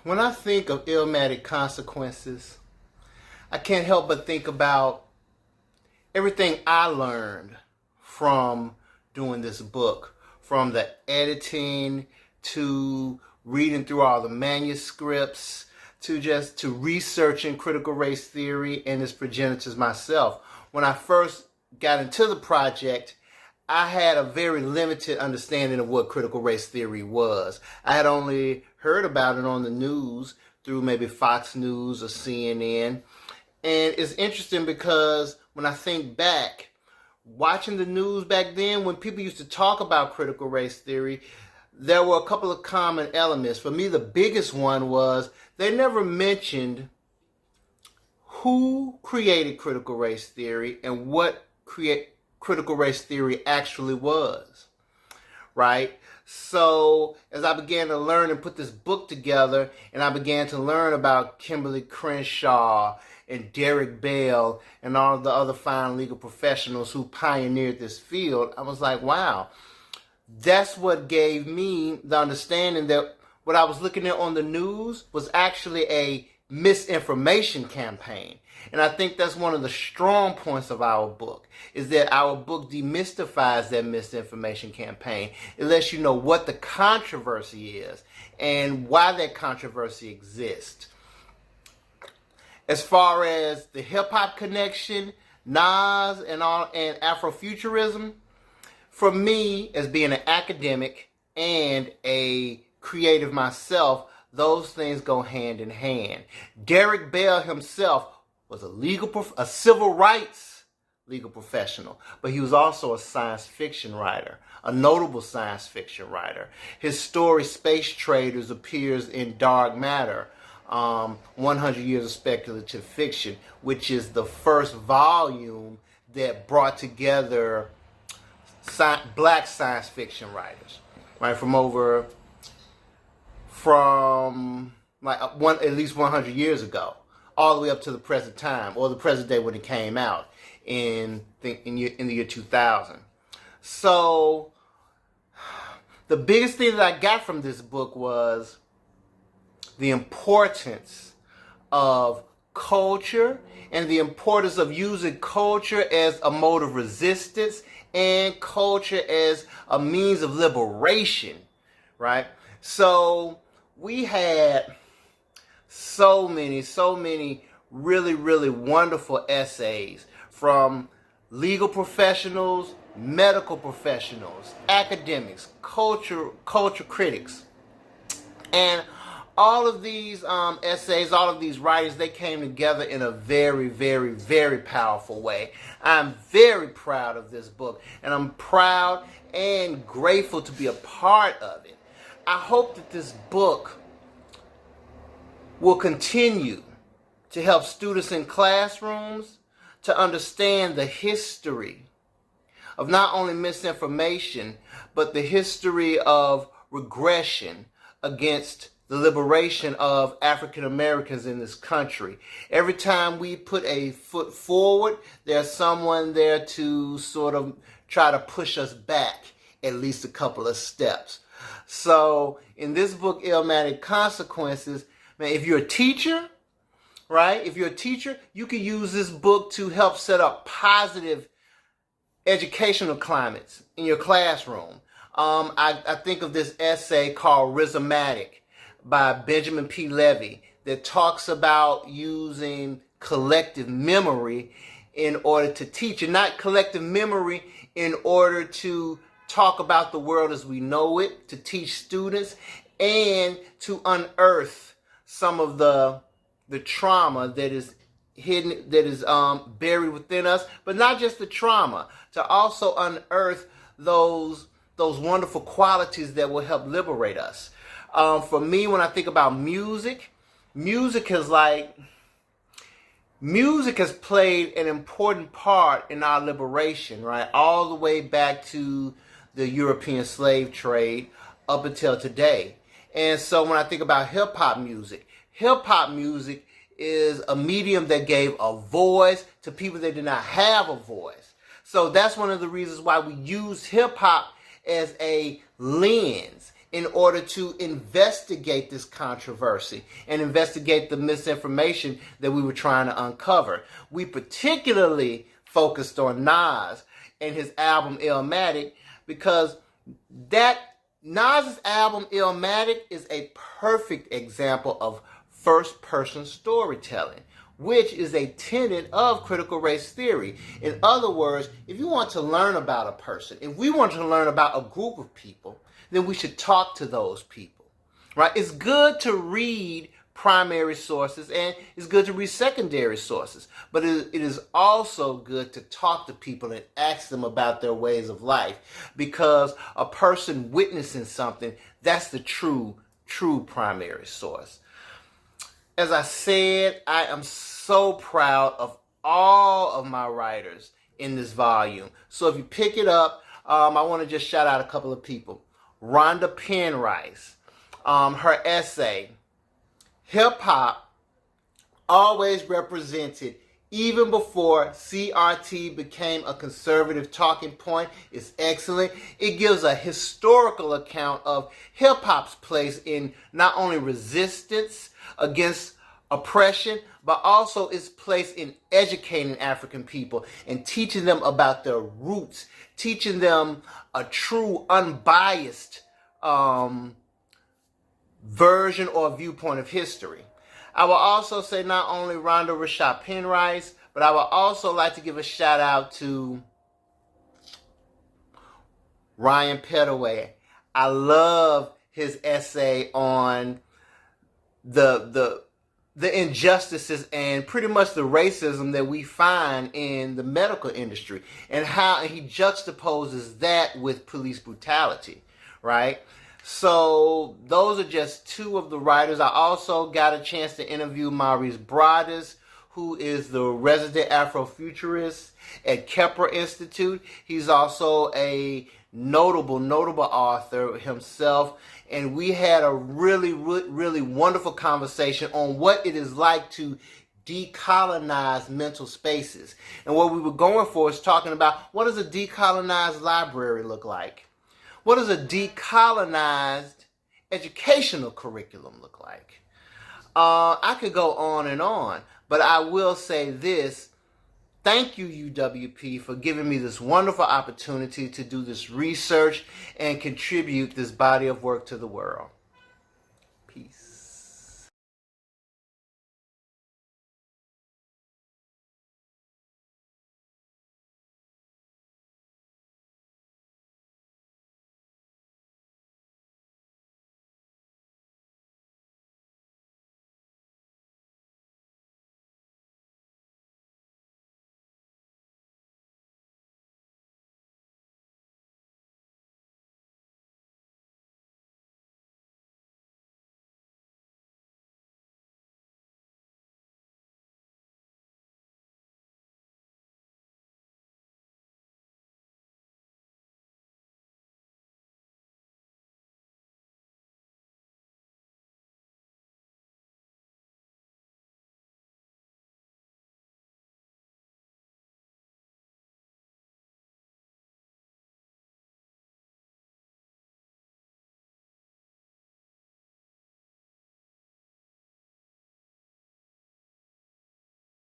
When I think of Illmatic Consequences, I can't help but think about everything I learned from doing this book, from the editing to reading through all the manuscripts to researching critical race theory and its progenitors myself. When I first got into the project, I had a very limited understanding of what critical race theory was. I had only heard about it on the news through maybe Fox News or CNN. And it's interesting because when I think back, watching the news back then, when people used to talk about critical race theory, there were a couple of common elements. For me, the biggest one was they never mentioned who created critical race theory and what critical race theory actually was, right? So as I began to learn and put this book together, and I began to learn about Kimberly Crenshaw and Derek Bell and all of the other fine legal professionals who pioneered this field, I was like, wow, that's what gave me the understanding that what I was looking at on the news was actually a misinformation campaign. And I think that's one of the strong points of our book, is that our book demystifies that misinformation campaign. It lets you know what the controversy is and why that controversy exists. As far as the hip-hop connection, Nas and Afrofuturism, for me, as being an academic and a creative myself, those things go hand in hand. Derek Bell himself was a civil rights legal professional, but he was also a science fiction writer, a notable science fiction writer. His story, Space Traders, appears in Dark Matter, 100 Years of Speculative Fiction, which is the first volume that brought together black science fiction writers, right, from at least 100 years ago, all the way up to the present time, or the present day when it came out in the year 2000. So the biggest thing that I got from this book was the importance of culture and the importance of using culture as a mode of resistance and culture as a means of liberation, right? So we had so many really, really wonderful essays from legal professionals, medical professionals, academics, culture critics. And all of these essays, all of these writings, they came together in a very, very, very powerful way. I'm very proud of this book, and I'm proud and grateful to be a part of it. I hope that this book will continue to help students in classrooms to understand the history of not only misinformation, but the history of regression against the liberation of African Americans in this country. Every time we put a foot forward, there's someone there to sort of try to push us back at least a couple of steps. So in this book, Illmatic Consequences, man, if you're a teacher, right? If you're a teacher, you can use this book to help set up positive educational climates in your classroom. I think of this essay called Rhizomatic by Benjamin P. Levy that talks about using collective memory in order to teach, and not collective memory in order to talk about the world as we know it, to teach students, and to unearth some of the trauma that is hidden, that is buried within us, but not just the trauma, to also unearth those wonderful qualities that will help liberate us. For me, when I think about music has played an important part in our liberation, right? All the way back to the European slave trade up until today. And so when I think about hip-hop music is a medium that gave a voice to people that did not have a voice. So that's one of the reasons why we use hip-hop as a lens in order to investigate this controversy and investigate the misinformation that we were trying to uncover. We particularly focused on Nas and his album Illmatic because Nas's album Illmatic is a perfect example of first-person storytelling, which is a tenet of critical race theory. In other words, if you want to learn about a person, if we want to learn about a group of people, then we should talk to those people, right? It's good to read primary sources and it's good to read secondary sources, but it is also good to talk to people and ask them about their ways of life, because a person witnessing something, that's the true primary source. As I said, I am so proud of all of my writers in this volume. So if you pick it up, I want to just shout out a couple of people. Rhonda Penrice, her essay, Hip-Hop Always Represented Even Before CRT Became a Conservative Talking Point, is excellent. It gives a historical account of hip-hop's place in not only resistance against oppression, but also its place in educating African people and teaching them about their roots, teaching them a true, unbiased version or viewpoint of history. I will also say not only Rhonda Rashad Penrice, but I would also like to give a shout out to Ryan Pettaway. I love his essay on the injustices and pretty much the racism that we find in the medical industry, and how he juxtaposes that with police brutality, right? So those are just two of the writers. I also got a chance to interview Maurice Broaddus, who is the resident Afrofuturist at Kepler Institute. He's also a notable author himself. And we had a really wonderful conversation on what it is like to decolonize mental spaces. And what we were going for is talking about, what does a decolonized library look like? What does a decolonized educational curriculum look like? I could go on and on, but I will say this. Thank you, UWP, for giving me this wonderful opportunity to do this research and contribute this body of work to the world.